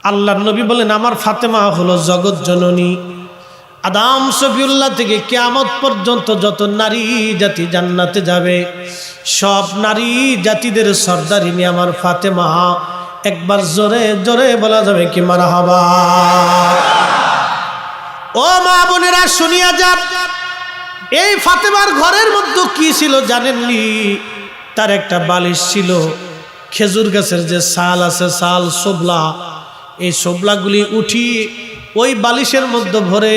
আল্লাহর নবী বলেন আমার ফাতেমা হলো জগৎ জননী। আদম সফিউল্লাহ থেকে কিয়ামত পর্যন্ত যত নারী জাতি জান্নাতে যাবে সব নারী জাতিদের সর্দারিনী আমার ফাতেমা। একবার জোরে জোরে বলা যাবে কি মারহাবা। ও মা বোনেরা শুনিয়া যান, এই ফাতেমার ঘরের মধ্যে কি ছিল জানেননি? তার একটা বালিশ ছিল, খেজুর গাছের যে ছাল আছে ছাল, সোবলা, এই সোবলাগুলি উঠি ওই বালিশের মধ্যে ভরে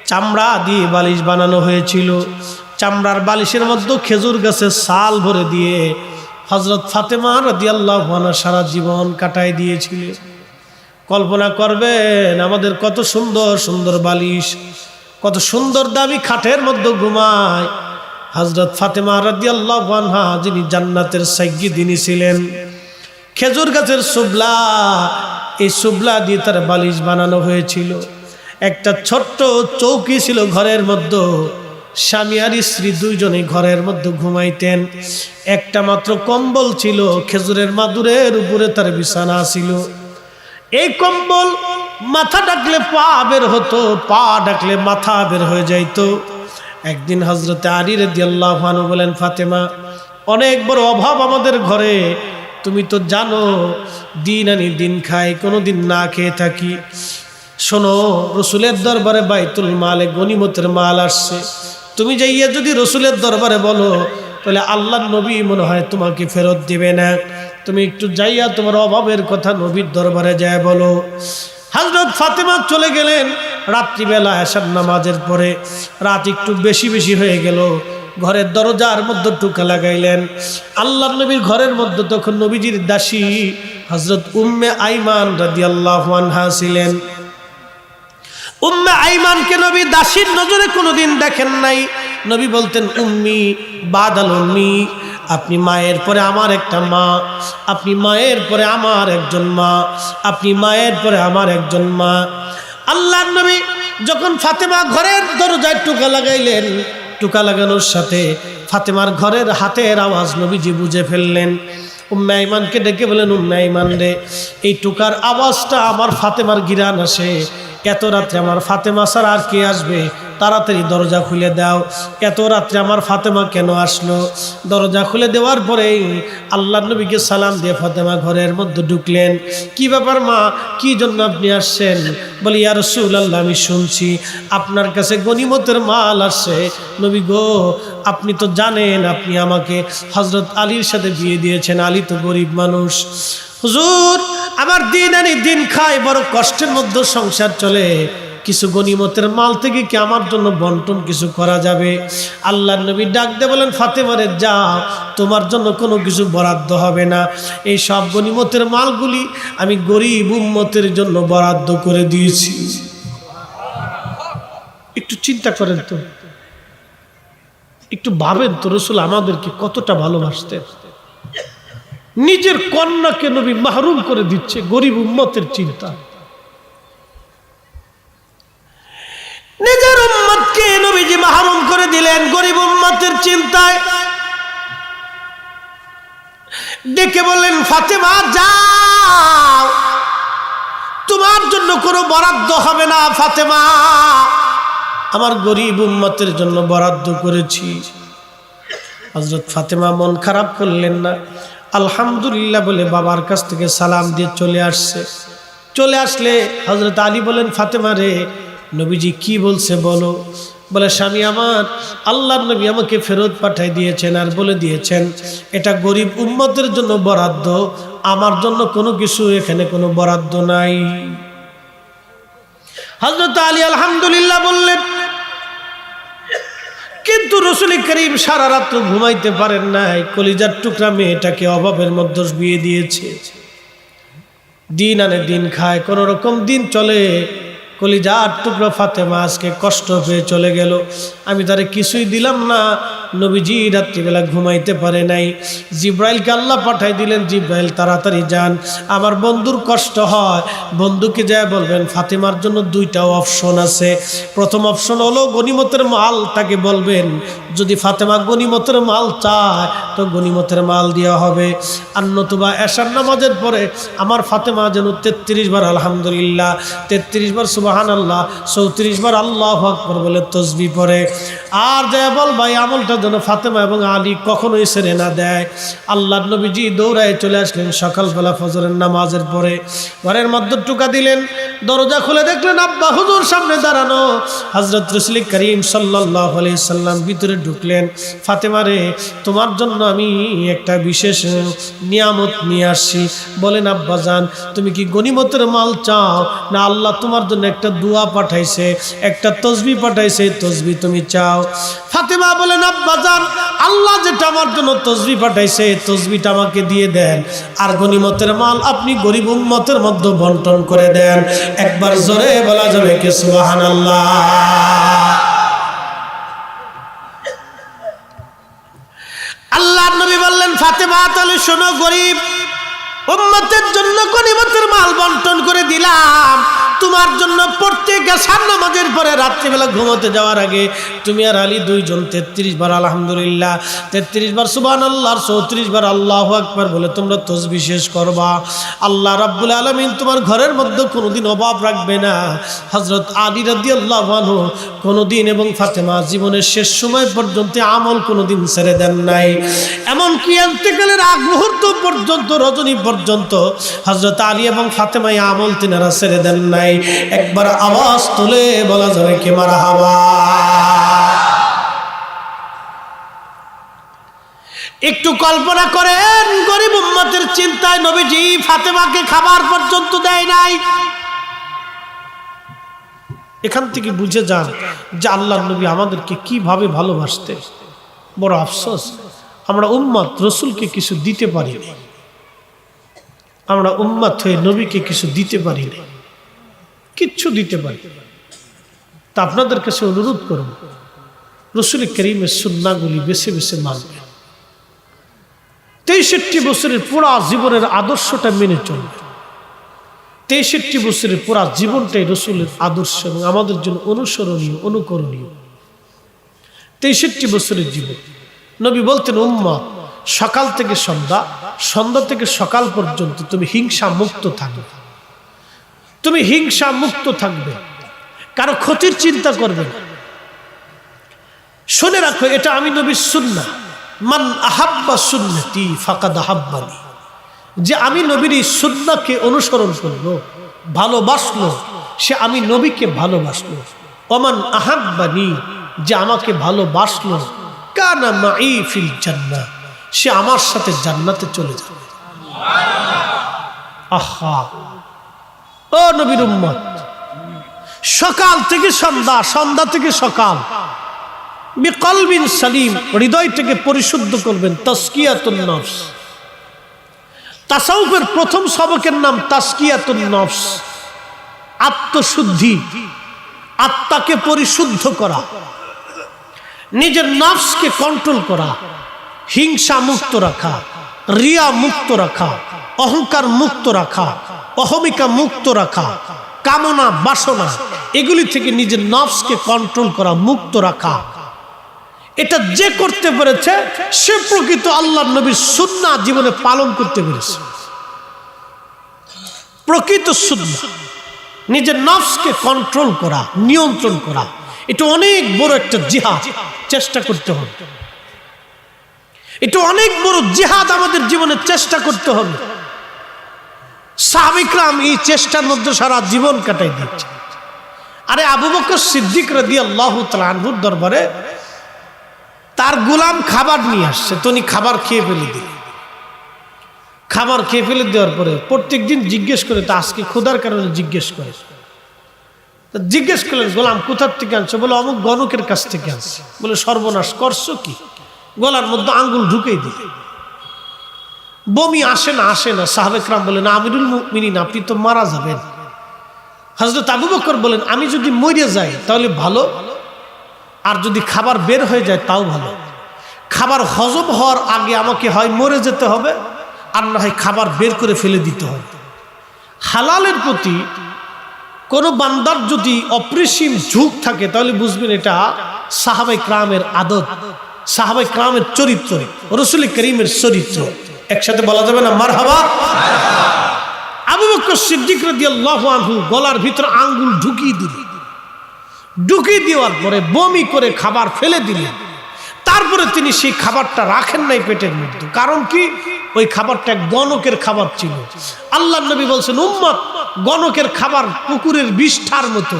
চামড়া দিয়ে বালিশ বানানো হয়েছিল। চামড়ার বালিশের মধ্যে খেজুর গাছের ছাল ভরে দিয়ে হযরত ফাতেমা রাদিয়াল্লাহু আনহা সারা জীবন কাটায় দিয়েছিল। কল্পনা করবেন আমাদের কত সুন্দর সুন্দর বালিশ, কত সুন্দর দামি খাটের মধ্যে ঘুমায় হযরত ফাতেমা রাদিয়াল্লাহু আনহা, যিনি জান্নাতের সাইয়্যিদিনী ছিলেন। খেজুর গাছের সুবলা, এই সুবলা দিয়ে তার বালিশ বানানো হয়েছিল। একটা ছোট্ট চৌকি ছিল ঘরের মধ্যে, স্বামী আর স্ত্রী দুইজনে ঘরের মধ্যে ঘুমাইতেন। একটা মাত্র কম্বল ছিল, খেজুরের মাদুরের উপরে তার বিছানা ছিল। এই কম্বল মাথা ডাকলে পা বের হতো, পা ডাকলে মাথা বের হয়ে যাইতো। একদিন হযরতে আলী রাদিয়াল্লাহু আনহু বলেন, ফাতেমা, অনেক বড় অভাব আমাদের ঘরে, তুমি তো জানো দিন আনি দিন খাই, কোনোদিন না খেয়ে থাকি। শোনো, রসুলের দরবারে বাইতুল মালে গনিমতের মাল আসছে, তুমি যাইয়া যদি রসুলের দরবারে বলো তাহলে আল্লাহর নবী মনে হয় তোমাকে ফেরত দিবে না। তুমি একটু যাইয়া তোমার অভাবের কথা নবীর দরবারে যায় বলো। হযরত ফাতেমা চলে গেলেন রাত্রিবেলা এশার নামাজের পরে। রাত একটু বেশি বেশি হয়ে গেল, ঘরের দরজার মধ্যে টুকা লাগাইলেন। আল্লাহর নবীর ঘরের মধ্যে তখন নবীজির দাসী হযরত উম্মে আইমান রাদিয়াল্লাহু আনহা ছিলেন। উম্মে আইমানকে নবী দাসীর নজরে কোনোদিন দেখেন নাই। নবী বলতেন, উম্মি বাদাল উম্মি, আপনি মায়ের পরে আমার একটা মা, আপনি মায়ের পরে আমার একজন মা, আপনি মায়ের পরে আমার একজন মা। আল্লাহর নবী যখন ফাতেমা ঘরের দরজায় টুকা লাগাইলেন, টুকা লাগানোর সাথে ফাতেমার ঘরের হাতের আওয়াজ নবীজি বুঝে ফেললেন। উম্মে আইমানকে ডেকে বলেন, উম্মে আইমান রে, এই টুকার আওয়াজটা আমার ফাতেমার গিরান আসে। এত রাত্রে আমার ফাতেমা ছাড়া আর কে আসবে? তাড়াতাড়ি দরজা খুলে দাও। এত রাত্রে আমার ফাতেমা কেন আসলো? দরজা খুলে দেওয়ার পরেই আল্লাহর নবীকে সালাম দিয়ে ফাতেমা ঘরের মধ্যে ঢুকলেন। কি ব্যাপার মা, কি জন্য আপনি আসছেন? বলি, ইয়া রাসূলুল্লাহ, আমি শুনছি আপনার কাছে গনিমতের মাল আসছে। নবী গো, আপনি তো জানেন আপনি আমাকে হযরত আলীর সাথে বিয়ে দিয়েছেন, আলী তো গরিব মানুষ। হুজুর, আমার দিন আনি দিন খাই, বড় কষ্টের মধ্যে সংসার চলে, কিছু গনিমতের মাল থেকে কি আমার জন্য বন্টন কিছু করা যাবে? আল্লাহর নবী ডাক দিয়ে বলেন, ফাতেমারে যাও, তোমার জন্য কোনো কিছু বরাদ্দ হবে না। এই সব গনিমতের মালগুলি আমি গরিব উম্মতের জন্য বরাদ্দ করে দিয়েছি। একটু চিন্তা করেন তো, একটু ভাবেন তো, রাসূল আমাদেরকে কতটা ভালোবাসতেন। নিজের কন্যাকে নবী মাহরুম করে দিচ্ছে গরিব উম্মতের চিন্তা। নিজের উম্মতকে নবীজি মাহরুম করে দিলেন গরিব উম্মতের চিন্তায়। ডেকে বললেন, ফাতেমা যাও, তোমার জন্য কোনো বরাদ্দ হবে না ফাতেমা, আমার গরিব উম্মতের জন্য বরাদ্দ করেছি। হযরত ফাতেমা মন খারাপ করলেন না, আলহামদুলিল্লাহ বলে বাবার কাছ থেকে সালাম দিয়ে চলে আসছে। চলে আসলে হযরত আলী বলেন, ফাতেমা রে, নবীজি কি বলছে বলো। বলে, স্বামী আমার, আল্লাহর নবী আমাকে ফেরত পাঠাই দিয়েছেন আর বলে দিয়েছেন এটা গরিব উম্মতের জন্য বরাদ্দ, আমার জন্য কোনো কিছু এখানে কোনো বরাদ্দ নাই। হযরত আলী আলহামদুলিল্লাহ বললেন, কিন্তু রাসূল করিম সারা রাত ঘুমাইতে পারেন নাই, কলিজার টুকরা মেয়েটাকে অভাবের মধ্যে বিয়ে দিয়েছে, দিন আনে দিন খায়, কোন রকম দিন চলে। কলিজার টুকরা ফাতেমা আজকে কষ্ট পেয়ে চলে গেল, আমি তারে কিছুই দিলাম না, নবীজি রাত্রিবেলা ঘুমাইতে পারে নাই। জিব্রাইলকে আল্লাহ পাঠাই দিলেন, জিব্রাইল তাড়াতাড়ি যান, আমার বন্ধুর কষ্ট হয়। বন্ধুকে যায় বলবেন ফাতেমার জন্য দুইটা অপশন আছে। প্রথম অপশন হলো গনিমতের মাল, তাকে বলবেন যদি ফাতেমা গনিমতের মাল চায় তো গনিমতের মাল দেওয়া হবে, আর নতুবা এশার নামাজের পরে আমার ফাতেমা যেন 33 বার আলহামদুলিল্লাহ, 33 বার সুবহানাল্লাহ, 34 বার আল্লাহু আকবার বলে তাসবিহ পড়ে। আর যায় বল ভাই আমলটা যেন ফাতেমা এবং আলী কখনোই ছেড়ে না দেয়। আল্লাহর নবীজি দৌড়ায় চলে আসলেন সকালবেলা ফজরের নামাজের পরে, ঘরের মধ্যে টুকা দিলেন, দরজা খুলে দেখলেন আব্বা হুজুর সামনে দাঁড়ানো। হযরত রাসূল করিম সাল্লাল্লাহু আলাইহি সাল্লাম ভিতরে ঢুকলেন। ফাতেমা রে, তোমার জন্য আমি একটা বিশেষ নিয়ামত নিয়ে আসছি। বলেন আব্বা জান, তুমি কি গনিমতের মাল চাও, না আল্লাহ তোমার জন্য একটা দোয়া পাঠাইছে, একটা তাসবিহ পাঠাইছে, তাসবিহ তুমি চাও? ফাতেমা বলেন আব্বা জান, আল্লাহ যেটা আমার জন্য তাসবিহ পাঠাইছে তাসবিহটা আমাকে দিয়ে দেন, আর গনিমতের মাল আপনি গরিব উম্মতের মধ্যে বন্টন করে দেন। একবার জোরে বলা যাবে কি সুবহানাল্লাহ? আল্লাহর নবী বললেন ফাতেমা তাহলে শোনো, গরিব উম্মতের জন্য গনিমতের মাল বন্টন করে দিলাম, তোমার জন্য প্রত্যেক এশার নামাজের পরে রাত্রিবেলা ঘুমোতে যাওয়ার আগে তুমি আর আলী দুইজন 33 বার আলহামদুলিল্লাহ, 33 বার সুবহানাল্লাহ, 34 বার আল্লাহু আকবার বলে তোমরা তাসবিহ শেষ করবা। আল্লাহ রাব্বুল আলামিন তোমার ঘরের মধ্যে কোনোদিন অভাব রাখবে না। হযরত আলী রাদিয়াল্লাহু আনহু কোনোদিন এবং ফাতেমা জীবনের শেষ সময় পর্যন্ত আমল কোনোদিন ছেড়ে দেন নাই। এমনকি ইন্তেকালের আগ মুহূর্ত পর্যন্ত, রজনী পর্যন্ত হযরত আলী এবং ফাতেমা আমল তিনারা ছেড়ে দেন নাই। একবার আওয়াজ তুলে বলা যাবে কি মারহাবা? একটু কল্পনা করেন, গরিব উম্মতের চিন্তায় নবীজি ফাতেমাকে খাবার পর্যন্ত দেয় নাই। এখান থেকে বুঝে যান যে আল্লাহর নবী আমাদেরকে কিভাবে ভালোবাসতেন। বড় আফসোস, আমরা উম্মত রসুলকে কিছু দিতে পারি না, আমরা উম্মত হয়ে নবীকে কিছু দিতে পারি না, কিচ্ছু দিতে পারি। তা আপনাদের কাছে অনুরোধ করব, রসুল করিমের সুন্নাহগুলি বেছে বেছে মানবেন। 63 বছরের পুরা জীবনের আদর্শটা মেনে চলবে। 63 বছরের পুরা জীবনটাই রসুলের আদর্শ এবং আমাদের জন্য অনুসরণীয়, অনুকরণীয়। 63 বছরের জীবন। নবী বলতেন উম্মত সকাল থেকে সন্ধ্যা, সন্ধ্যা থেকে সকাল পর্যন্ত তুমি হিংসা মুক্ত থাকবে, তুমি হিংসা মুক্ত থাকবে, কারো ক্ষতির চিন্তা করবে না। শুনে রাখো, এটা আমি নবীর সুন্নাহ। মান আহাব্বা সুন্নতি ফাকাদ আহাব্বানি, যে আমি নবীর এই সুন্নাহকে অনুসরণ করলো, ভালোবাসলো, সে আমি নবীকে ভালোবাসলো। ওমান আহাব্বানি, যে আমাকে ভালোবাসলো, কানা মাই ফিল জান্নাহ, সে আমার সাথে জান্নাতে চলে যাবে। আহা, ও নবীর উম্মত, সকাল থেকে সন্ধ্যা, সন্ধ্যা থেকে সকাল, বিকলবিন সালিম, হৃদয়টাকে পরিশুদ্ধ করবেন। তাসকিয়াতুন নফস, তাসাউফের প্রথম সবকের নাম তাসকিয়াতুন নফস, আত্মশুদ্ধি, আত্মাকে পরিশুদ্ধ করা, নিজের নফসকে কন্ট্রোল করা, হিংসা মুক্ত রাখা, রিয়া মুক্ত রাখা, অহংকার মুক্ত রাখা, অহমিকা মুক্ত রাখা, কামনা বাসনা এগুলি থেকে নিজের নফসকে কন্ট্রোল করা, মুক্ত রাখা। এটা যে করতে পেরেছে সে প্রকৃত আল্লাহর নবীর সুন্নাহ জীবনে পালন করতে পেরেছে। প্রকৃত সুন্নাহ, নিজের নফসকে কন্ট্রোল করা, নিয়ন্ত্রণ করা, এটা অনেক বড় একটা জিহাদ, চেষ্টা করতে হবে। এটা অনেক বড় জিহাদ আমাদের জীবনে চেষ্টা করতে হবে। সাহাবা ইকরাম এই চেষ্টার মধ্যে সারা জীবন কাটাই দিচ্ছে। আরে আবু বকর সিদ্দিক রাদিয়াল্লাহু তাআলা আনহুর দরবারে তার গোলাম খাবার নিয়ে আসছে, তো উনি খাবার খেয়ে ফেলে দিলেন। খাবার খেয়ে ফেলে দেওয়ার পরে প্রত্যেক দিন জিজ্ঞেস করে, তা আজকে ক্ষুধার কারণে জিজ্ঞেস করে, জিজ্ঞেস করলেন গোলাম কোথার থেকে আনছো? বলে অমুক গণকের কাছ থেকে আনছি। বলে সর্বনাশ করছো কি? গলার মধ্যে আঙ্গুল ঢুকেই দিলে। বমি আসে না, আসে না। সাহাবা ইকরাম বলেন আমিরুল মুমিনিন, আপনি তো মারা যাবেন। হযরত আবু বকর বলেন আমি যদি মরে যাই তাহলে ভালো, আর যদি খাবার বের হয়ে যায় তাও ভালো। খাবার হজম হওয়ার আগে আমাকে হয় মরে যেতে হবে, আর না হয় খাবার বের করে ফেলে দিতে হবে। হালালের প্রতি কোনো বান্দার যদি অপরিসীম ঝোঁক থাকে তাহলে বুঝবেন এটা সাহাবায়ে কেরামের আদত, সাহাবায়ে কেরামের চরিত্র, রাসূল করিমের চরিত্র। একসাথে বলা যাবে না মারহাবা? আবু বকর সিদ্দিক রাদিয়াল্লাহু আনহু গলার ভিতর আঙ্গুল ঢুকিয়ে দেওয়ার পরে বমি করে খাবার ফেলে দিলেন। তারপরে তিনি সেই খাবারটা রাখেন নাই পেটের মধ্যে। কারণ কি? ওই খাবারটা এক গণকের খাবার ছিল। আল্লাহর নবী বলছেন, উম্মত, গণকের খাবার কুকুরের বিষ্ঠার মতো।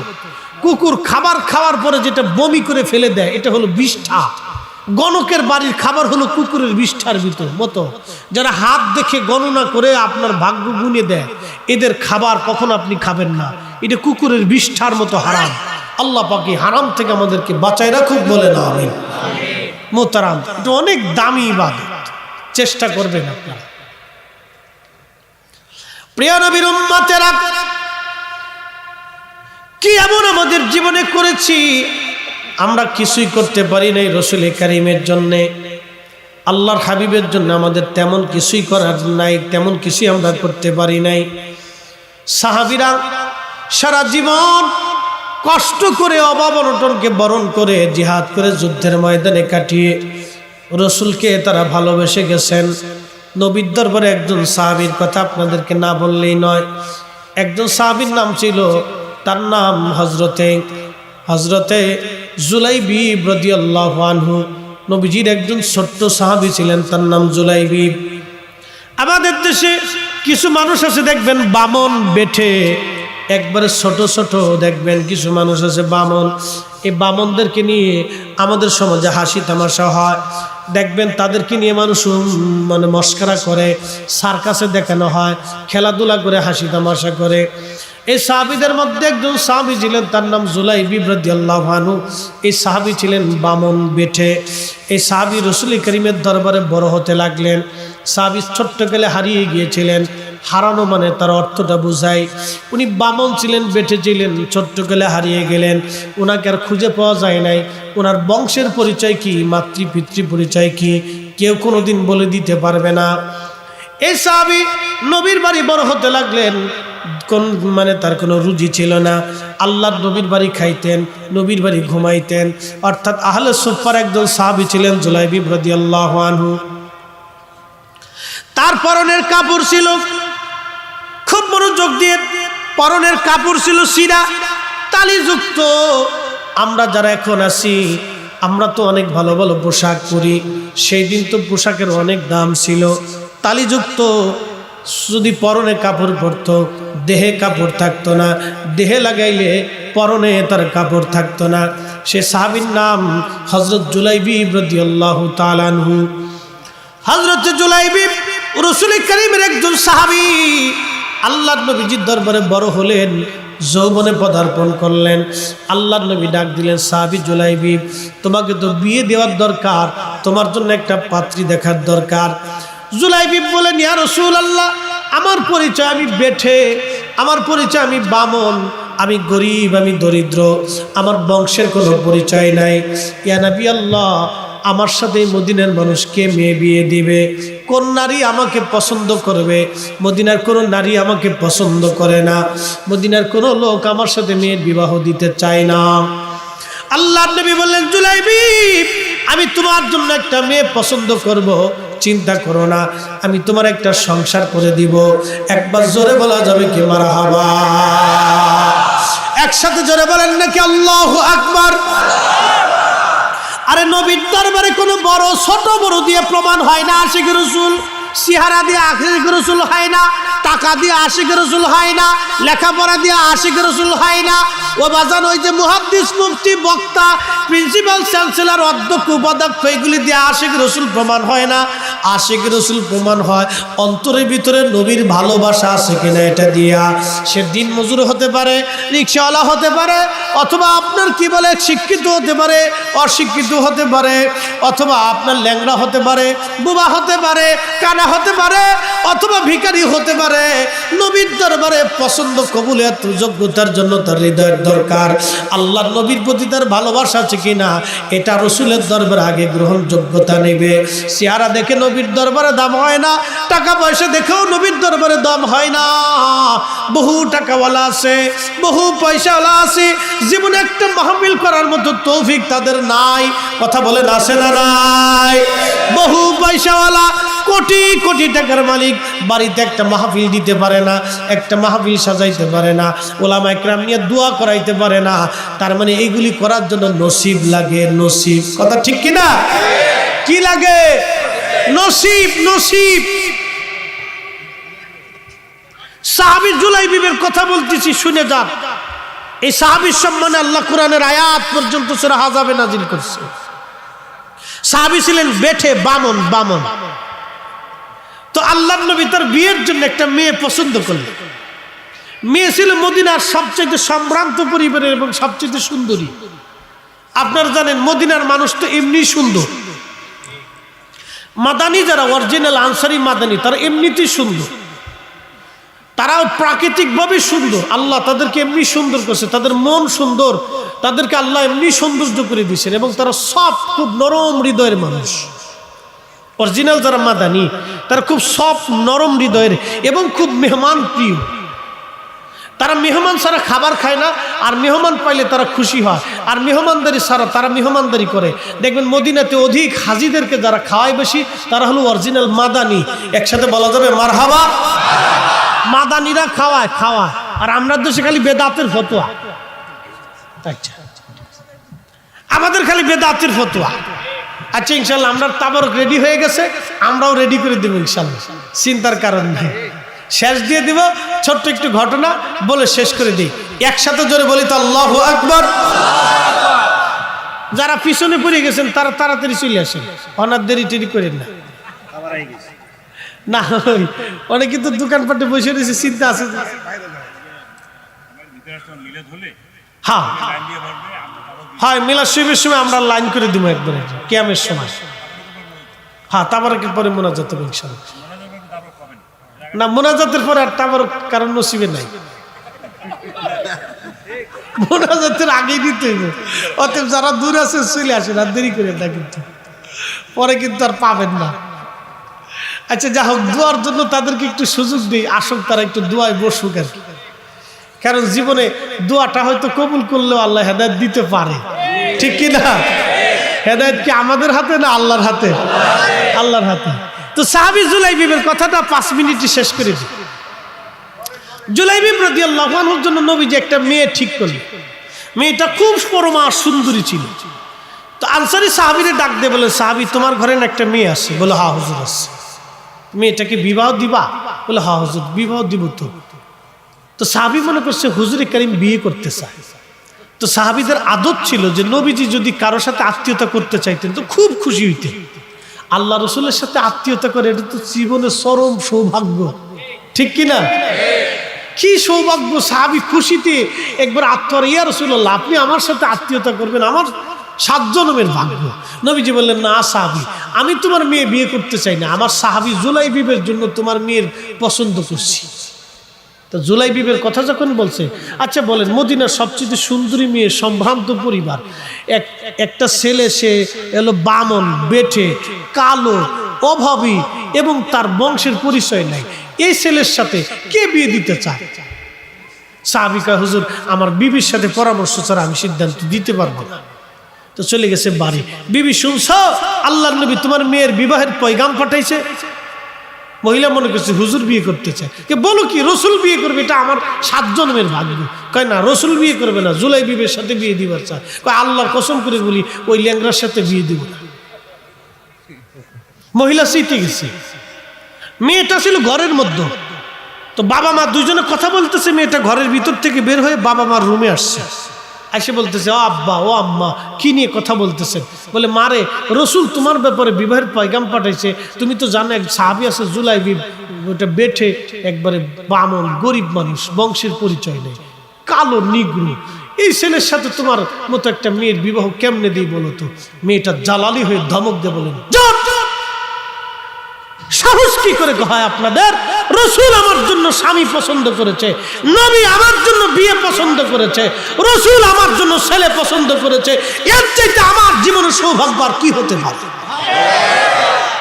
কুকুর খাবার খাওয়ার পরে যেটা বমি করে ফেলে দেয় এটা হলো বিষ্ঠা। গণকের বাড়ির খাবার হলো কুকুরের বিষ্ঠার মতো। যারা হাত দেখে গণনা করে আপনার ভাগ্য গুনে দেয়, এদের খাবার কখন আপনি খাবেন না। এটা কুকুরের বিষ্ঠার মতো হারাম। আল্লাহ পাক এই হারাম থেকে আমাদেরকে বাঁচায় রাখুক, বলে না আমিন। মোহতারাম, এটা অনেক দামি ইবাদত, চেষ্টা করবেন আপনারা। প্রিয় নবীর উম্মতেরা, কি এমন আমাদের জীবনে করেছি আমরা কিছুই করতে পারি নাই রাসূল কারীমের জন্য, আল্লাহর হাবিবের জন্য আমাদের তেমন কিছুই করার নাই, তেমন কিছুই আমরা করতে পারি নাই। সাহাবীরা সারা জীবন কষ্ট করে অভাব অনটনকে বরণ করে জিহাদ করে যুদ্ধের ময়দানে কাটিয়ে রাসূলকে তারা ভালোবেসে গেছেন। নবীর দরবারে একজন সাহাবীর কথা আপনাদেরকে না বললেই নয়। একজন সাহাবীর নাম ছিল, তার নাম হযরতে জুলাইবিব রাদিয়াল্লাহু আনহু। নবীজির একজন ছোট্ট সাহাবী ছিলেন, তার নাম জুলাইবিব। আমাদের দেশে কিছু মানুষ আছে দেখবেন বামন বেঠে, একবারে ছোট ছোট দেখবেন কিছু মানুষ আছে বামন। এই বামনদেরকে নিয়ে আমাদের সমাজে হাসি তামাশা হয়। দেখবেন তাদেরকে নিয়ে মানুষ মানে মস্করা করে, সার্কাসে দেখানো হয়, খেলাধুলা করে হাসি তামাশা করে। এই সাহাবীদের মধ্যে একজন সাহাবী ছিলেন, তার নাম জুলাইবিব রাদিয়াল্লাহু আনহু। এই সাহাবী ছিলেন বামন বেঠে। এই সাহাবী রাসূল করিমের দরবারে বড় হতে লাগলেন। সাহাবী ছোট্ট কালে হারিয়ে গিয়েছিলেন। হারানো মানে তার অর্থটা বুঝায়। উনি বামন ছিলেন, বেঠে ছিলেন, ছোট্ট কালে হারিয়ে গেলেন। ওনাকে আর খুঁজে পাওয়া যায় নাই। ওনার বংশের পরিচয় কি, মাতৃ পরিচয় কি, কেউ কোনোদিন বলে দিতে পারবে না। এই সাহাবী নবীর বাড়ি বড় হতে লাগলেন। কোন মানে তার কোনো রুজি ছিল না। আল্লাহর নবীর বাড়ি খাইতেন, নবীর বাড়ি ঘুমাইতেন। অর্থাৎ আহলে সুফার একজন সাহাবী ছিলেন জুলাইবিব রাদিয়াল্লাহু আনহু। তার পরনের কাপড় ছিল, খুব মনোযোগ দিয়ে, পরনের কাপড় ছিল সিরা তালিযুক্ত। আমরা যারা এখন আছি, আমরা তো অনেক ভালো ভালো পোশাক পরি। সেই দিন তো পোশাকের অনেক দাম ছিল। তালিযুক্ত যদি পরনে কাপড় পরতো, দেহে কাপড় থাকতো না, দেহে লাগাইলে পরনে তার কাপড় থাকতো না। সে সাহাবীর নাম হযরত জুলাইবিব রাদিয়াল্লাহু তাআলা আনহু। হযরত জুলাইবিব রাসূল করিমের একজন সাহাবী। আল্লাহর নবীজির দরবারে বড় হলেন, যৌবনে পদার্পণ করলেন। আল্লাহর নবী ডাক দিলেন, সাহাবী জুলাইবিব, তোমাকে তো বিয়ে দেওয়ার দরকার, তোমার জন্য একটা পাত্রী দেখার দরকার। জুলাইবিব বলেন, ইয়া রাসূলুল্লাহ, আমার পরিচয় আমি বেঠে, আমার পরিচয় আমি বামন, আমি গরিব, আমি দরিদ্র, আমার বংশের কোনো পরিচয় নাই। ইয়া নবী আল্লাহ, আমার সাথে মদিনার মানুষকে মেয়ে বিয়ে দিবে? কোন নারী আমাকে পছন্দ করবে? মদিনার কোনো নারী আমাকে পছন্দ করে না। মদিনার কোনো লোক আমার সাথে মেয়ের বিবাহ দিতে চায় না। আল্লাহর নবী বললেন, জুলাইবিব, আমি তোমার জন্য একটা মেয়ে পছন্দ করব, চিন্তা করো না, আমি তোমার একটা সংসার করে দিব। একবার জোরে বলা যাবে কি মারহাবা? একসাথে জোরে বলেন নাকি আল্লাহু আকবার? আরে নবীর দরবারে কোনো বড় ছোট বড় দিয়ে প্রমাণ হয় না আশিক রাসূল। চেহারা দিয়ে আশিক রাসূল হয় না, টাকা দিয়ে আশিক রাসূল হয় না, লেখাপড়া দিয়ে আশিক রাসূল হয় না। ও বাজান, ওই যে মুহাদ্দিস, মুফতি, বক্তা, প্রিন্সিপাল, চ্যান্সেলর, অধ্যক্ষ, উপাধ্যক্ষ, এগুলি দিয়ে আশিক রাসূল প্রমাণ হয় না। আশিক রাসূল প্রমাণ হয় অন্তরের ভিতরে নবীর ভালোবাসা আছে কিনা এটা দিয়া। সে দিন মজুর হতে পারে, রিকশাওয়ালা হতে পারে, অথবা আপনার কি বলে শিক্ষিত হতে পারে, অশিক্ষিত হতে পারে, অথবা আপনার ল্যাংড়া হতে পারে, বুবা হতে পারে, কানা হতে পারে, অথবা ভিখারি হতে পারে। নবীর দরবারে পছন্দ কবুলিয়ত যোগ্যতার জন্য তার হৃদয়ের দরকার। আল্লাহর নবীর প্রতি তার ভালোবাসা আছে কিনা এটা রসুলের দরবারে আগে গ্রহণযোগ্যতা নেবে। চেহারা দেখে নবীর দরবারে দাম হয় না, টাকা পয়সা দেখেও নবীর দরবারে দাম হয় না। বহু টাকাওয়ালা আছে, বহু পয়সাওয়ালা আছে, জীবনে একটা মাহফিল করার মতো তৌফিক তাদের নাই। কথা বলেন আছে না নাই? বহু পয়সাওয়ালা, কোটি কোটি টাকার মালিক, বাড়িতে একটা মাহফিল দিতে পারে না, একটা মাহফিল সাজাইতে পারে না, ওলামা একরাম নিয়ে দোয়া করাইতে পারে না। তার মানে এইগুলি করার জন্য নসিব লাগে, নসিব। কথা ঠিক কিনা? কি লাগে? নসিব, নসিব। সাহাবী জুলাইবিবের কথা বলতেছি, শুনে যান। এই সাহাবীর সম্মানে আল্লাহ কোরআনের আয়াত পর্যন্ত সূরা আহজাবে নাজিল করছে। সাহাবী ছিলেন বেঠে, বামন, বামন। তো আল্লাহর নবী তার বিয়ের জন্য একটা মেয়ে পছন্দ করলেন। মেয়ে ছিল মদিনার সবচেয়ে সম্ভ্রান্ত পরিবারের এবং সবচেয়ে সুন্দরী। আপনারা জানেন মদিনার মানুষ তো এমনি সুন্দর। মাদানী যারা অরিজিনাল আনসারি মাদানী তারা এমনিতেই সুন্দর, তারাও প্রাকৃতিকভাবে সুন্দর। আল্লাহ তাদেরকে এমনি সুন্দর করছে, তাদের মন সুন্দর, তাদেরকে আল্লাহ এমনি সৌন্দর্য করে দিয়েছেন এবং তারা সব খুব নরম হৃদয়ের মানুষ। অরিজিনাল যারা মাদানী তারা খুব সফট, নরম হৃদয়ের এবং খুব মেহমান প্রিয়। তারা মেহমান ছাড়া খাবার খায় না, আর মেহমান পাইলে তারা খুশি হয়, আর মেহমানদারি ছাড়া তারা মেহমানদারি করে। দেখবেন মদিনাতে অধিক হাজিদেরকে যারা খাওয়ায় বেশি তারা হলো অরিজিনাল মাদানী। একসাথে বলা যাবে মারহাবা। মাদানীরা খাওয়ায়, খাওয়ায়। আর আমরা দেশে খালি বেদাতের ফতোয়া। আচ্ছা, আমাদের খালি বেদাতের ফতোয়া। আচ্ছা, ইনশাল্লাহ আমরা তাবারক রেডি হয়ে গেছে, আমরাও রেডি করে দেবো ইনশাল্লাহ, চিন্তার কারণ নেই। শেষ দিয়ে দিব, ছোট্ট একটু ঘটনা বলে শেষ করে দিই। একসাথে জোরে বলি তো আল্লাহু আকবার। যারা পিছনে পড়ে গেছেন তারা তাড়াতাড়ি চলে আসেন, অনার দেরি টেরি করেন না। না, অনেকে তো দোকানপাটে বসে রয়েছে, চিন্তা আছে। হ্যাঁ হয়, মিলাদ শরীফের সময় আমরা লাইন করে দিব একবারে কিয়ামের সময়। হ্যাঁ, তাবারকের পরে মোনাজাত হবে ইনশাআল্লাহ। না, মোনাজাতের পরে আর তাবারক কারণ নসিবে নাই, মোনাজাতের আগেই দিতে হবে। অতএব যারা দূর আছে চলে আসেন, আর দেরি করেন না, কিন্তু পরে কিন্তু আর পাবেন না। আচ্ছা, যা হোক, দোয়ার জন্য তাদেরকে একটু সুযোগ দিই, আসুক তারা একটু দোয়ায় বসুক আর কি। কারণ জীবনে দোয়াটা হয়তো কবুল করলেও আল্লাহ হেদায়েত দিতে পারে, ঠিক কি না? হেদায়েত কি আমাদের হাতে না আল্লাহর হাতে? আল্লাহর হাতে। তো সাহাবী জুলাইবিবের কথাটা 5 মিনিটে শেষ করে দিই। জুলাইবিব রাদিয়াল্লাহু আনহুর জন্য নবীজি একটা মেয়ে ঠিক করলেন। মেয়েটা খুব পরমা সুন্দরী ছিল। তো আনসারী সাহাবীরে ডাক দিয়ে বলে, সাহাবী তোমার ঘরে না একটা মেয়ে আছে? বলে, হ্যাঁ হুজুর আছে। মেয়েটাকে বিবাহ দিবা? বলে, হ্যাঁ হুজুর বিবাহ দিব। তো সাহাবী মনে করছে হুজুরে কারীম বিয়ে করতে চায়। তো সাহাবীদের আদত ছিল যে নবীজি যদি কারোর সাথে আত্মীয়তা করতে চাইতেন তো খুব খুশি হইতেন। আল্লাহ রসুলের সাথে আত্মীয়তা করে, এটা তো জীবনের চরম সৌভাগ্য, ঠিক কিনা? কি সৌভাগ্য! সাহাবী খুশিতে একবার আত্মীয়, ইয়া রাসূলুল্লাহ আপনি আমার সাথে আত্মীয়তা করবেন, আমার 7 জন্মের ভাগ্য। নবীজি বললেন, না সাহাবী, আমি তোমার মেয়ে বিয়ে করতে চাই না, আমার সাহাবী জুলাইবিবের জন্য তোমার মেয়ের পছন্দ করছি। তো জুলাইবিবের কথা যখন বলছে, আচ্ছা বলেন, মদিনার সবচেয়ে সুন্দরী মেয়ে, সম্ভ্রান্ত পরিবার, একটা ছেলে, সে এলো বামন, বেঠে, কালো, অভাবী এবং তার বংশের পরিচয় নাই, এই ছেলের সাথে কে বিয়ে দিতে চায়? সাহাবী কয়, হুজুর আমার বিবির সাথে পরামর্শ ছাড়া আমি সিদ্ধান্ত দিতে পারবো না। তো চলে গেছে বাড়ি। বিবি, শুনছ আল্লাহর নবী তোমার মেয়ের বিবাহের পয়গাম পাঠাইছে? মহিলা মনে করছে হুজুর বিয়ে করতে চায়। বলো কি, রসুল বিয়ে করবে, এটা আমার 7 জন্মের ভাগ্য। কয় না, রসুল বিয়ে করবে না, জুলাইবিবের সাথে বিয়ে দিবার চায়। কয় আল্লাহর কসম করে বলি, ওই ল্যাংড়ার সাথে বিয়ে দিব না। মহিলা চিতে গেছে। মেয়েটা ছিল ঘরের মধ্যে। তো বাবা মা দুইজনে কথা বলতেছে, মেয়েটা ঘরের ভিতর থেকে বের হয়ে বাবা মার রুমে আসছে। এসে বলতেছে, ও আব্বা ও আম্মা কি নিয়ে কথা বলতেছেন? বলে, মারে রসুল তোমার ব্যাপারে বিবাহের পয়গাম পাঠাইছে। তুমি তো জানো এক সাহাবী আছে জুলাইবি, ওটা বেঠে একবারে বামন, গরিব মানুষ, বংশের পরিচয় নেই, কালো নিগ্রু। এই ছেলের সাথে তোমার মতো একটা মেয়ের বিবাহ কেমনে দিই বলো তো? মেয়েটা জালালি হয়ে ধমক দিয়ে বলেন, সাহস কি করে হয় আপনাদের? রসুল আমার জন্য স্বামী পছন্দ করেছে, নবী আমার জন্য বিয়ে পছন্দ করেছে, রসুল আমার জন্য ছেলে পছন্দ করেছে, এর চাইতে আমার জীবনের সৌভাগ্য আর কি হতে পারে?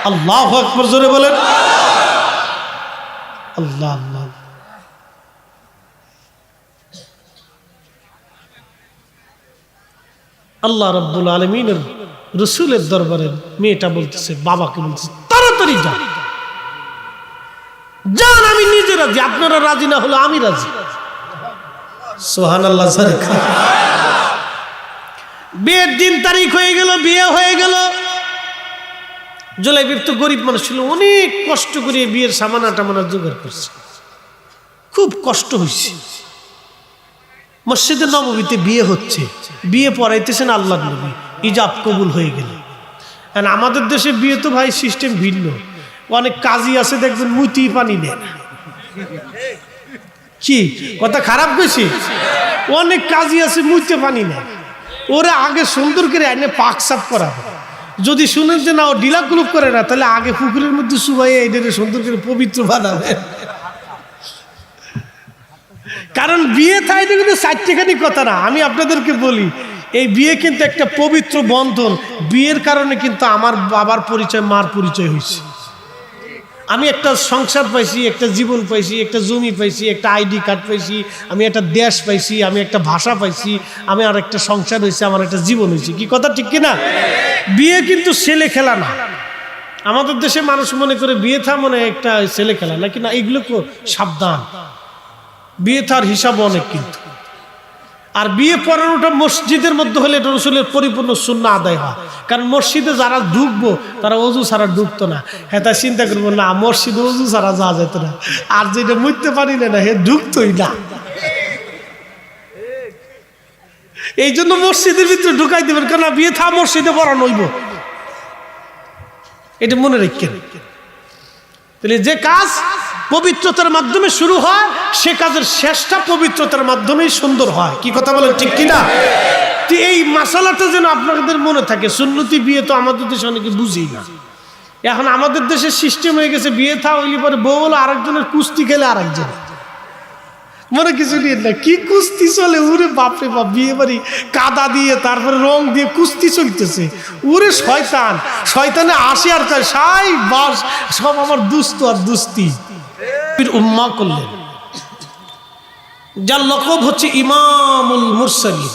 আল্লাহু আকবার, জোরে বলেন আল্লাহ আল্লাহ। আল্লাহ রাব্বুল আলামিনের রসুলের দরবারে মেয়েটা বলতেছে, বাবাকে বলতেছে, তাড়াতাড়ি যান যান, আমি নিজে রাজি, আপনারা রাজি না হলে আমি রাজি। সুবহানাল্লাহ। বিয়ের দিন তারিখ হয়ে গেল, বিয়ে হয়ে গেল। জুলাইবিব তো গরিব মানুষ ছিল, অনেক কষ্ট করে বিয়ের সামানা টামানা জোগাড় করছে, খুব কষ্ট হয়েছে। মসজিদে নববীতে বিয়ে হচ্ছে, বিয়ে পড়াইতেছেন আল্লাহর নবী, ইজাব কবুল হয়ে গেল। আমাদের দেশে বিয়ে তো ভাই সিস্টেম ভিন্ন। অনেক কাজী আছে দেখবেন মুতি পানি নেয় না। কি কথা খারাপ কইছি? অনেক কাজী আছে মুইতে পানি নেয়, ওরা আগে সুন্দর করে আইনে পাক সাফ করা। যদি শুনেন যে না ও ডিলা কুলুপ করে না, তাহলে আগে পুকুরের মধ্যে সুবাই এটাকে সুন্দর করে পবিত্র বানাবে। কারণ বিয়ে থাই কিন্তু চারটেখানি কথা না। আমি আপনাদেরকে বলি, এই বিয়ে কিন্তু একটা পবিত্র বন্ধন। বিয়ের কারণে কিন্তু আমার বাবার পরিচয়, মার পরিচয় হয়েছে। আমি একটা সংসার পাইছি, একটা জীবন পাইছি, একটা জমি পাইছি, একটা আইডি কার্ড পাইছি, আমি একটা দেশ পাইছি, আমি একটা ভাষা পাইছি, আমি আর একটা সংসার হয়েছে, আমার একটা জীবন হয়েছে। কি কথা ঠিক কিনা? বিয়ে কিন্তু ছেলে খেলা না। আমাদের দেশে মানুষ মনে করে বিয়ে থা মনে একটা ছেলে খেলা, নাকি না? এগুলো সাবধান, বিয়ে থার হিসাব অনেক কিন্তু। আর বিয়ে পড়ানোটা মসজিদের মধ্যে হলে এটা রসুলের পরিপূর্ণ সুন্নাহ আদায় হয়। কারণ মসজিদে যারা ঢুকবো তারা অজু ছাড়া ঢুকতো না। হ্যাঁ, তা চিন্তা করবো না মসজিদে অজু ছাড়া যাওয়া যেত না, আর যেটা মুইতে পারি না হে ঢুকতোই না। এই জন্য মসজিদের ভিতরে ঢুকাই দেবেন, কেন বিয়ে থা মসজিদে পড়ানো হইব, এটা মনে রাখেন। তাহলে যে কাজ পবিত্রতার মাধ্যমে শুরু হয়, সে কাজের শেষটা পবিত্রতার মাধ্যমেই সুন্দর হয়। কি কথা বলেন ঠিক কিনা? এই মাসালাটা যেন আপনাদের মনে থাকে। সুন্নতি বিয়ে তো আমাদের দেশে অনেকে বুঝি না। এখন আমাদের দেশের সিস্টেম হয়ে গেছে, বিয়ে থা হইলে পরে বউ হলো আরেকজনের, কুস্তি খেলে আরেকজন, মনে কিছু নিয়ে না। কি কুস্তি চলে ওরে, বাপরে বাপ! বিয়ে বাড়ি কাদা দিয়ে তারপরে রং দিয়ে কুস্তি চলতেছে। ওরে শয়তান, শয়তানে আসে আর তার সাই বাস সব আমার দুস্ত আর দুস্তি উম্মা করলেন, যার লকব হচ্ছে ইমামুল মুরসালিন।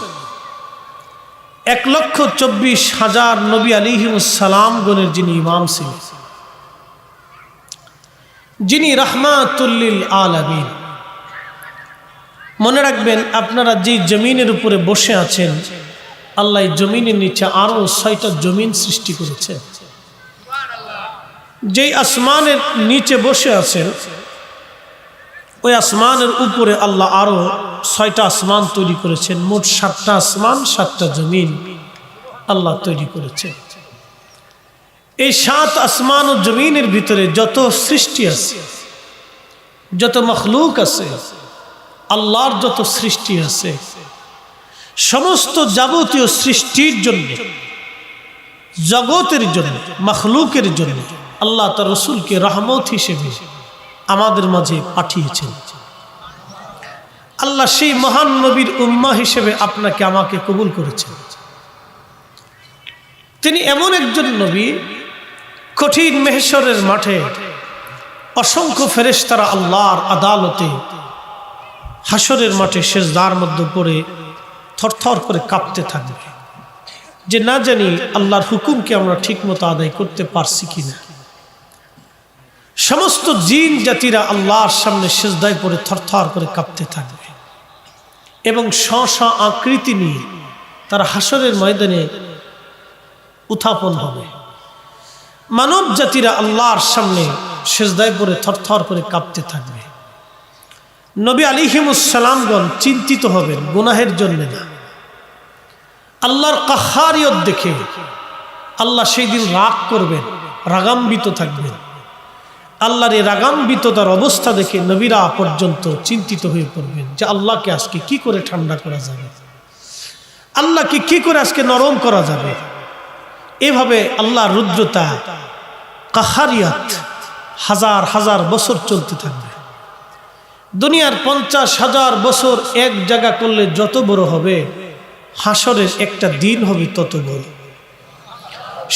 1,24,000 নবী আলাইহিমুস সালাম গণের যিনি ইমাম ছিলেন, যিনি রাহমাতুল লিল আলামিন। মনে রাখবেন, আপনারা যেই জমিনের উপরে বসে আছেন, আল্লাহ জমিনের নিচে আরো 6টা জমিন সৃষ্টি করেছে। যেই আসমানের নিচে বসে আছেন, ওই আসমানের উপরে আল্লাহ আরো 6টা আসমান তৈরি করেছেন। মোট 7টা আসমান, 7টা জমিন আল্লাহ তৈরি করেছেন। এই 7 আসমান ও জমিনের ভিতরে যত সৃষ্টি আছে, যত মখলুক আছে, আল্লাহর যত সৃষ্টি আছে, সমস্ত যাবতীয় সৃষ্টির জন্য, জগতের জন্য, মখলুকের জন্য আল্লাহ তার রসুলকে রহমত হিসেবে আমাদের মাঝে পাঠিয়েছেন। আল্লাহ সেই মহান নবীর উম্মাহ হিসেবে আপনাকে আমাকে কবুল করেছেন। তিনি এমন একজন নবী, কঠিন মেহশরের মাঠে অসংখ্য ফেরেশতারা আল্লাহর আদালতে হাসরের মাঠে সেজদার মধ্যে পড়ে থরথর করে কাঁপতে থাকবে, যে না জানি আল্লাহর হুকুমকে আমরা ঠিকমতো আদায় করতে পারছি কিনা। সমস্ত জিন জাতিরা আল্লাহর সামনে সেজদায় পড়ে থরথর করে কাঁপতে থাকবে এবং স্ব আকৃতি নিয়ে তারা হাসরের ময়দানে উত্থাপন হবে। মানব জাতিরা আল্লাহর সামনে সেজদায় পড়ে থরথর করে কাঁপতে থাকবে। নবী আলাইহিমুস সালামগণ চিন্তিত হবেন, গুনাহের জন্য না, আল্লাহর কাহারিয়ত দেখে আল্লাহ সেই দিন রাগ করবেন, রাগান্বিত থাকবেন। আল্লাহর এই রাগান্বিততার অবস্থা দেখে নবীরা পর্যন্ত চিন্তিত হয়ে পড়বেন যে আল্লাহকে আজকে কি করে ঠান্ডা করা যাবে, আল্লাহকে কি করে আজকে নরম করা যাবে। এভাবে আল্লাহর রুদ্রতা, কাহারিয়াত হাজার হাজার বছর চলতে থাকবে। দুনিয়ার 50,000 বছর এক জায়গা করলে যত বড় হবে, হাসরের একটা দিন হবে তত বড়।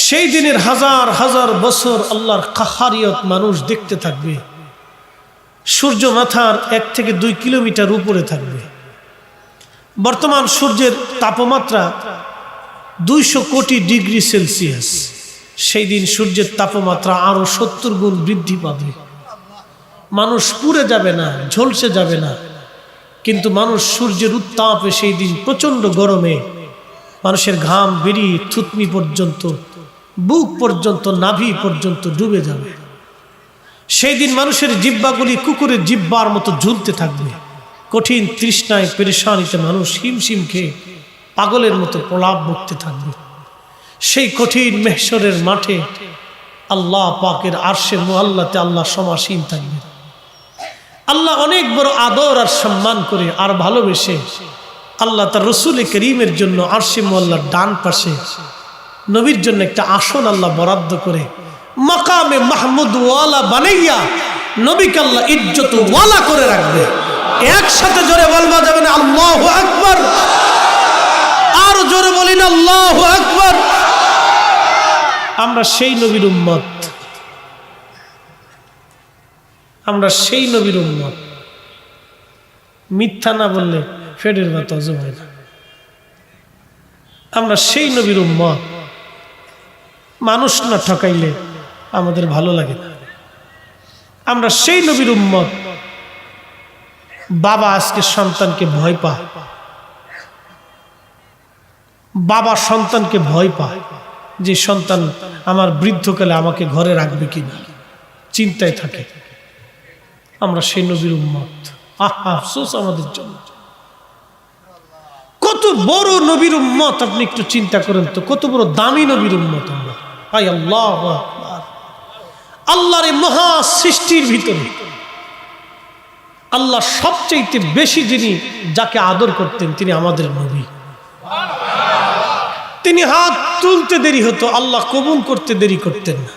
সেই দিনের হাজার হাজার বছর আল্লাহর কাহারিয়ত মানুষ দেখতে থাকবে। সূর্য মাথার 1 থেকে 2 কিলোমিটার উপরে থাকবে। বর্তমান সূর্যের তাপমাত্রা 200 কোটি ডিগ্রি সেলসিয়াস। সেই দিন সূর্যের তাপমাত্রা আরো 70 গুণ বৃদ্ধি পাবে। মানুষ পুড়ে যাবে না, ঝলসে যাবে না, কিন্তু মানুষ সূর্যের উত্তাপে সেই দিন প্রচন্ড গরমে মানুষের ঘাম বেরিয়ে থুতনি পর্যন্ত, বুক পর্যন্ত, নাভি পর্যন্ত ডুবে যাবে। সেই দিন মানুষের জিহ্বাগুলি কুকুরের জিহ্বার মতো ঝুলতে থাকবে। কঠিন তৃষ্ণায় পেরেশানিতে মানুষ হিমশিম খেয়ে পাগলের মতো প্রলাপ বকতে থাকবে। সেই কঠিন মেহশরের মাঠে আল্লাহ পাকের আরশে মুআল্লাতে আল্লাহ সমাসীন থাকবে। আল্লাহ অনেক বড় আদর আর সম্মান করে আর ভালোবেসে আল্লাহ তার রসুল করিমের জন্য আরশে মুআল্লার ডান পাশে নবীর জন্য একটা আসন আল্লাহ বরাদ্দ করে মাকামে মাহমুদ ওয়ালা বানাইয়া নবীকে আল্লাহ ইজ্জত ওয়ালা করে রাখবে। একসাথে জোরে বলবা যাবে না আল্লাহু আকবার? আর জোরে বলি না আল্লাহু আকবার? আমরা সেই নবীর উম্মত, আমরা সেই নবীর উম্মত। মিথ্যা না বললে ফেডের মতো হজম হয় না। আমরা সেই নবীর উম্মত। মানুষ না ঠকাইলে আমাদের ভালো লাগে না। আমরা সেই নবীর উম্মত। বাবা আজকে সন্তানকে ভয় পায়, বাবা সন্তানকে ভয় পায় যে সন্তান আমার বৃদ্ধকালে আমাকে ঘরে রাখবে কিনা, চিন্তায় থাকে। আমরা সেই নবীর উম্মত। আফসোস আমাদের জন্য। কত বড় নবীর উম্মত আপনি একটু চিন্তা করেন তো, কত বড় দামি নবীর উম্মত আমরা। আল্লাহু আকবার। আল্লাহর এই মহা সৃষ্টির ভিতরে আল্লাহ সবচেয়ে বেশি যিনি যাকে আদর করতেন তিনি আমাদের নবী। তিনি হাত তুলতে দেরি হতো, আল্লাহ কবুল করতে দেরি করতেন না।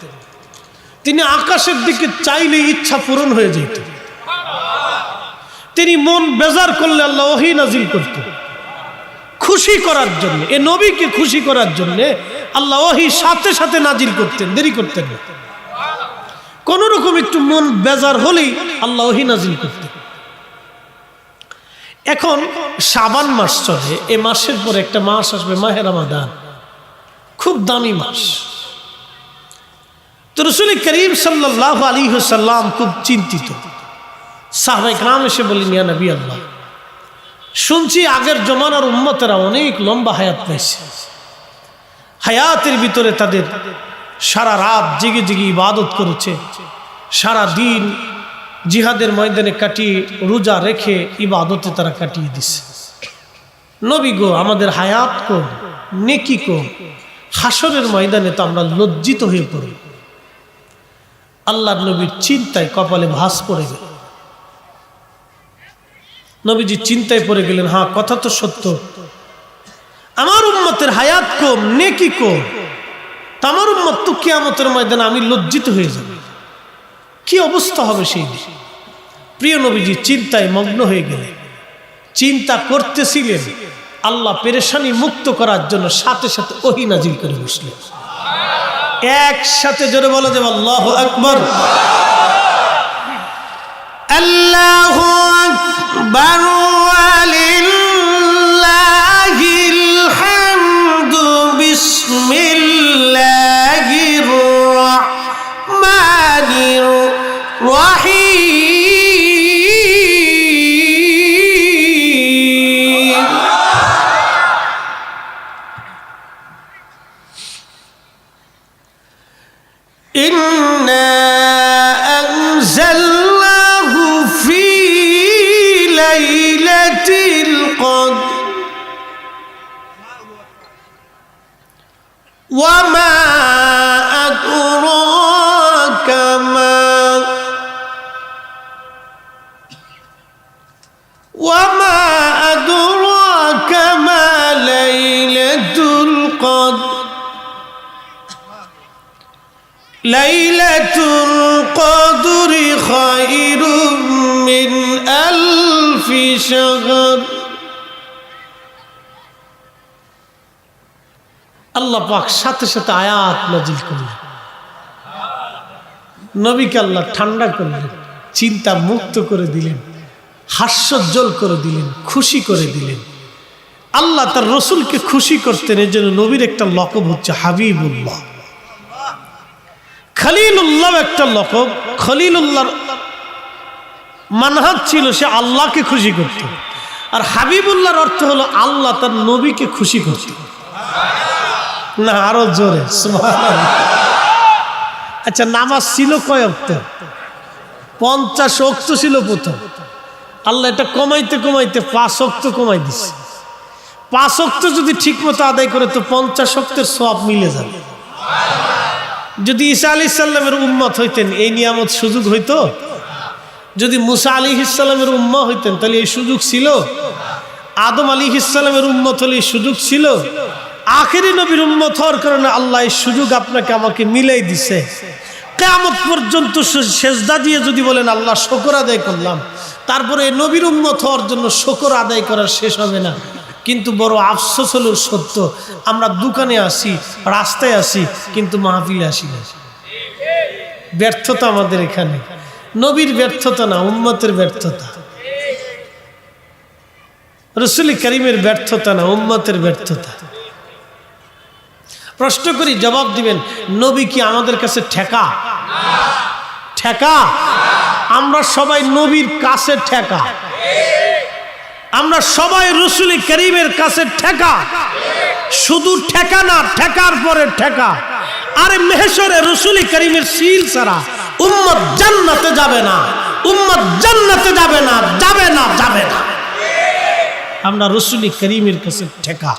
তিনি আকাশের দিকে চাইলে ইচ্ছা পূরণ হয়ে যেত। তিনি মন বেজার করলে আল্লাহ ওহী নাজিল করত খুশি করার জন্য। এ নবীকে খুশি করার জন্য আল্লাহ ওহী সাথে সাথে নাজিল করতেন, দেরি করতেন না। কোন রকম একটু মন বেজার হলেই আল্লাহ ওহী নাজিল করতেন। এখন শাবান মাস চলে, এ মাসের পর একটা মাস আসবে মাহে রমাদান, খুব দামি মাস। তো রাসূল করিম সাল্লাল্লাহু আলাইহি ওয়াসাল্লাম খুব চিন্তিত। সাহাবায়ে কেরাম এসে বললেন, ইয়া নবী আল্লাহ, শুনছি আগের জমানার উম্মতেরা অনেক লম্বা হায়াত পাইছে, হায়াতের ভিতরে তাদের সারা রাত জেগে জেগে ইবাদত করেছে, সারা দিন জিহাদের ময়দানে কাটিয়ে রোজা রেখে ইবাদতে তারা কাটিয়ে দিছে। নবী গো, আমাদের হায়াত কম, নেকি কম, হাসরের ময়দানে তো আমরা লজ্জিত হয়ে পড়ি। আল্লাহর নবীর চিন্তায় কপালে ভাঁজ পড়ে গেল। নবীজি চিন্তায় পড়ে গেলেন, হ্যাঁ কথা তো সত্য, আমার উম্মতের হায়াত কম, নেকি কম, তা আমার উম্মত তো কিয়ামতের ময়দানে আমি লজ্জিত হয়ে যাব, কি অবস্থা হবে সেই দিন। প্রিয় নবীজি চিন্তায় মগ্ন হয়ে গেলেন। চিন্তা করতেছিলেন, আল্লাহ পেরেশানি মুক্ত করার জন্য সাথে সাথে ওহী নাজিল করে বসলেন। একসাথে জোরে বলা যাবে আল্লাহু আকবার। আল্লাহু আকবার ওয়ালিল্লাহিল হামদু বিসমিল্লাহির রাহমানির রাহিম। ইন্না আনজালনাহু ফি লাইলাতি লাইলাতুল কদরি খায়রুম মিন আলফি শাহর। আল্লাহ পাক সাথে সাথে আয়াত নাজিল করলেন, নবীকে আল্লাহ ঠান্ডা করলেন, চিন্তা মুক্ত করে দিলেন, হাস্যোজ্জ্বল করে দিলেন, খুশি করে দিলেন। আল্লাহ তার রসুলকে খুশি করতেন, এর জন্য নবীর একটা লকব হচ্ছে হাবিবুল্লাহ। খলিলুল্লাহ একটা লকব। খলিলুল্লাহর মানহাজ ছিল সে আল্লাহকে খুশি করত, আর হাবিবুল্লাহর অর্থ হলো আল্লাহ তার নবীকে খুশি করত। না আরো জোরে সুবহানাল্লাহ। আচ্ছা, নামাজ ছিল কয় ওয়াক্ত? 50 ওয়াক্ত ছিল প্রথম। আল্লাহ এটা কমাইতে কমাইতে 5 ওয়াক্ত কমাই দিছে। 5 ওয়াক্ত যদি ঠিক মতো আদায় করে তো 50 ওয়াক্তের সওয়াব মিলে যাবে। যদি ঈসা আলাইহিস সালামের উম্মত হইতেন এই নিয়ামত সুযোগ হইতো? যদি মুসা আলাইহিস সালামের উম্মত হইতেন তাহলে এই সুযোগ ছিল? আদম আলাইহিস সালামের উম্মত হলে এই সুযোগ ছিল? আখেরি নবীর উম্মত হওয়ার কারণে আল্লাহ এই সুযোগ আপনাকে আমাকে মিলাই দিছে। কিয়ামত পর্যন্ত সেজদা দিয়ে যদি বলেন আল্লাহ শুকর আদায় করলাম, তারপরে এই নবীর উম্মত হওয়ার জন্য শুকর আদায় করা শেষ হবে না। কিন্তু বড় আফসোস হলো সত্য, আমরা দোকানে আসি, রাস্তায় আসি, কিন্তু মাহফিলে আসি না। ব্যর্থতা আমাদের এখানে, নবীর ব্যর্থতা না, উম্মতের ব্যর্থতা। রাসূল কারীমের ব্যর্থতা না, উম্মতের ব্যর্থতা। প্রশ্ন করি, জবাব দিবেন, নবী কি আমাদের কাছে ঠেকা? ঠেকা? আমরা সবাই নবীর কাছে ঠেকা, আমরা সবাই রাসূল কারীমের কাছে ঠেকা। শুধু ঠেকা না, ঠেকার পরে ঠেকা। আরে মেহশরে রাসূল কারীমের সিল ছাড়া উম্মত জান্নাতে যাবে না, উম্মত জান্নাতে যাবে না, যাবে না, যাবে না। আমরা রাসূল কারীমের কাছে ঠেকা।